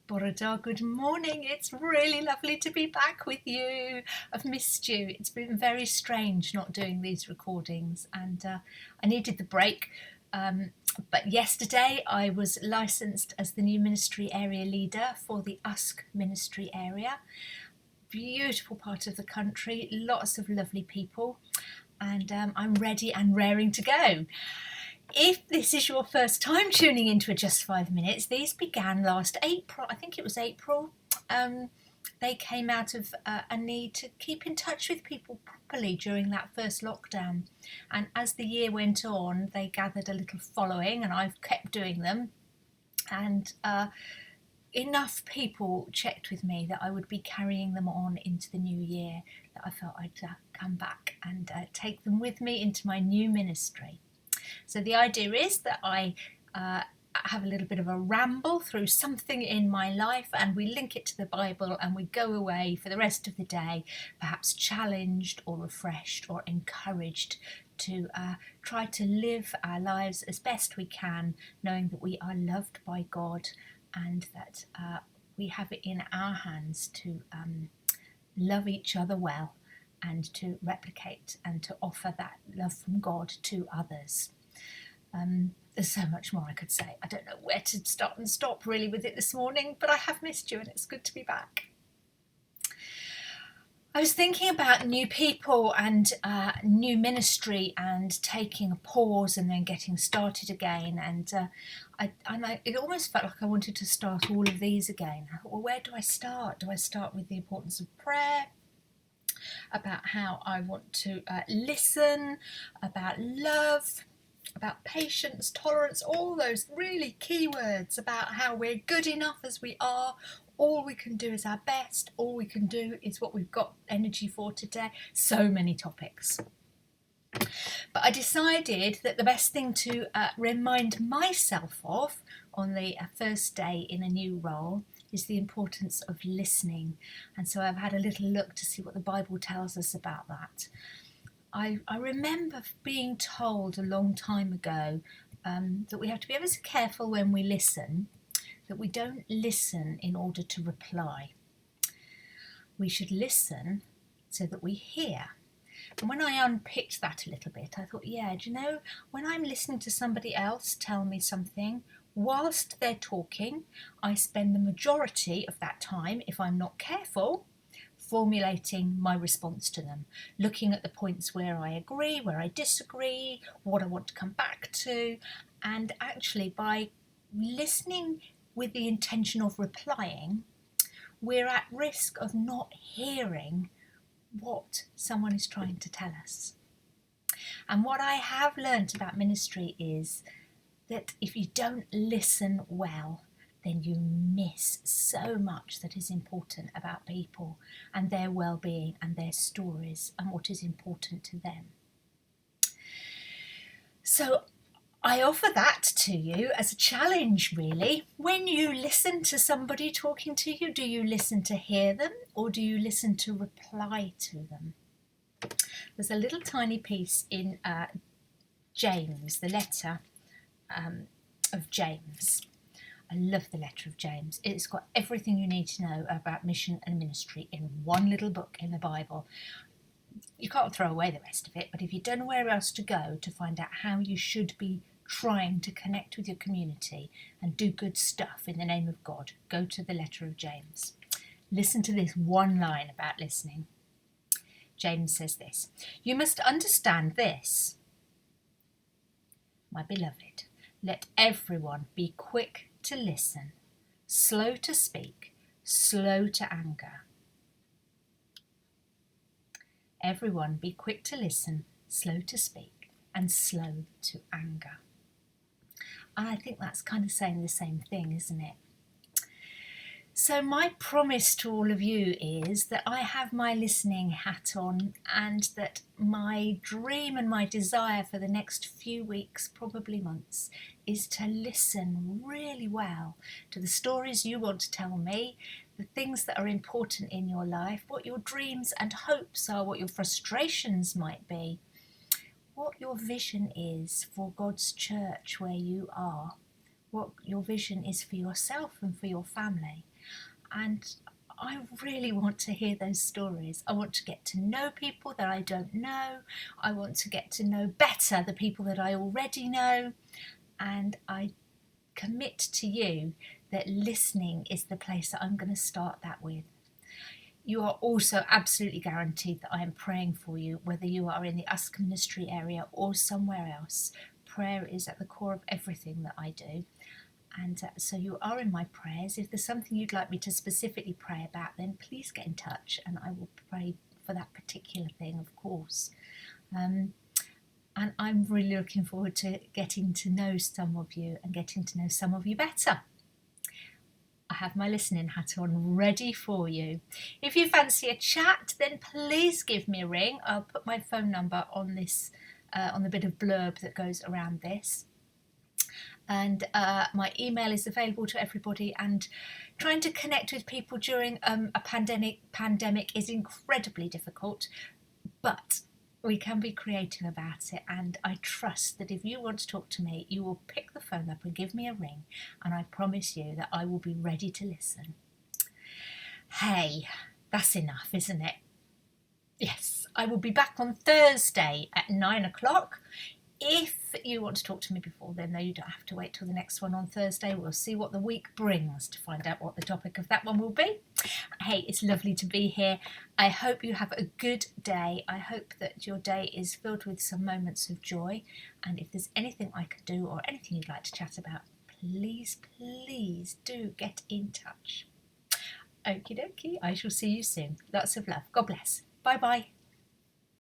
Borada, good morning. It's really lovely to be back with you. I've missed you. It's been very strange not doing these recordings, and I needed the break. But yesterday I was licensed as the new ministry area leader for the Usk ministry area. Beautiful part of the country, lots of lovely people, and I'm ready and raring to go. If this is your first time tuning into Just 5 Minutes, these began last April. I think it was April. They came out of a need to keep in touch with people properly during that first lockdown. And as the year went on, they gathered a little following, and I've kept doing them. And enough people checked with me that I would be carrying them on into the new year, that I felt I'd come back and take them with me into my new ministry. So the idea is that I have a little bit of a ramble through something in my life, and we link it to the Bible, and we go away for the rest of the day, perhaps challenged or refreshed or encouraged to try to live our lives as best we can, knowing that we are loved by God and that we have it in our hands to love each other well and to replicate and to offer that love from God to others. There's so much more I could say. I don't know where to start and stop really with it this morning, but I have missed you and it's good to be back. I was thinking about new people and new ministry and taking a pause and then getting started again, and it almost felt like I wanted to start all of these again. I thought, well, where do I start? Do I start with the importance of prayer? About how I want to listen, about love, about patience, tolerance, all those really key words about how we're good enough as we are. All we can do is our best. All we can do is what we've got energy for today. So many topics. But I decided that the best thing to remind myself of on the first day in a new role is the importance of listening. And so I've had a little look to see what the Bible tells us about that. I remember being told a long time ago that we have to be ever so careful when we listen, that we don't listen in order to reply. We should listen so that we hear. And when I unpicked that a little bit, I thought, yeah, do you know, when I'm listening to somebody else tell me something, whilst they're talking, I spend the majority of that time, if I'm not careful, formulating my response to them, looking at the points where I agree, where I disagree, what I want to come back to, and actually by listening with the intention of replying, we're at risk of not hearing what someone is trying to tell us. And what I have learnt about ministry is that if you don't listen well, then you miss so much that is important about people and their well-being and their stories and what is important to them. So I offer that to you as a challenge, really. When you listen to somebody talking to you, do you listen to hear them or do you listen to reply to them? There's a little tiny piece in James, the letter of James. I love the letter of James. It's got everything you need to know about mission and ministry in one little book in the Bible. You can't throw away the rest of it, but if you don't know where else to go to find out how you should be trying to connect with your community and do good stuff in the name of God, go to the letter of James. Listen to this one line about listening. James says this: "You must understand this, my beloved. Let everyone be quick to listen, slow to speak, slow to anger." Everyone be quick to listen, slow to speak, and slow to anger. And I think that's kind of saying the same thing, isn't it? So my promise to all of you is that I have my listening hat on, and that my dream and my desire for the next few weeks, probably months, is to listen really well to the stories you want to tell me, the things that are important in your life, what your dreams and hopes are, what your frustrations might be, what your vision is for God's church where you are, what your vision is for yourself and for your family. And I really want to hear those stories. I want to get to know people that I don't know. I want to get to know better the people that I already know. And I commit to you that listening is the place that I'm going to start that with. You are also absolutely guaranteed that I am praying for you, whether you are in the Usk Ministry area or somewhere else. Prayer is at the core of everything that I do. And so you are in my prayers. If there's something you'd like me to specifically pray about, then please get in touch and I will pray for that particular thing, of course. And I'm really looking forward to getting to know some of you and getting to know some of you better. I have my listening hat on ready for you. If you fancy a chat, then please give me a ring. I'll put my phone number on this, on the bit of blurb that goes around this. And my email is available to everybody, and trying to connect with people during a pandemic is incredibly difficult, but we can be creative about it, and I trust that if you want to talk to me, you will pick the phone up and give me a ring, and I promise you that I will be ready to listen. Hey, that's enough, isn't it? Yes, I will be back on Thursday at 9 o'clock. If you want to talk to me before then, though, you don't have to wait till the next one on Thursday. We'll see what the week brings to find out what the topic of that one will be. Hey, it's lovely to be here. I hope you have a good day. I hope that your day is filled with some moments of joy. And if there's anything I could do or anything you'd like to chat about, please, please do get in touch. Okie dokie. I shall see you soon. Lots of love. God bless. Bye bye.